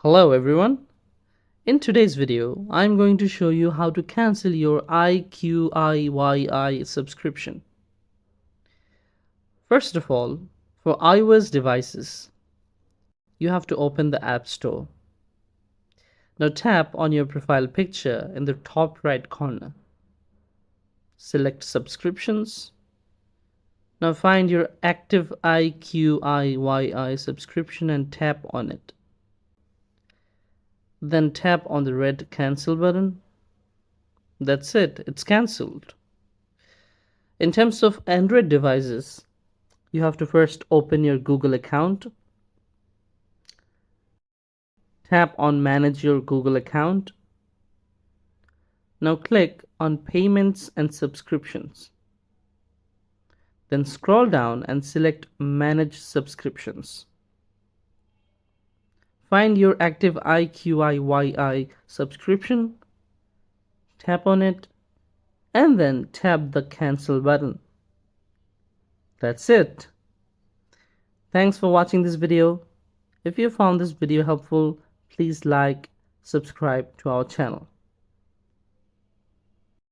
Hello everyone. In today's video, I'm going to show you how to cancel your iQIYI subscription. First of all, for iOS devices, you have to open the App Store. Now tap on your profile picture in the top right corner. Select Subscriptions. Now find your active iQIYI subscription and tap on it. Then tap on the red cancel button. That's it, it's cancelled. In terms of Android devices, you have to first open your Google account. Tap on Manage your Google account. Now click on Payments and Subscriptions. Then scroll down and select Manage Subscriptions. Find your active iQIYI subscription, tap on it, and then tap the Cancel button. That's it. Thanks for watching this video. If you found this video helpful, please like, subscribe to our channel.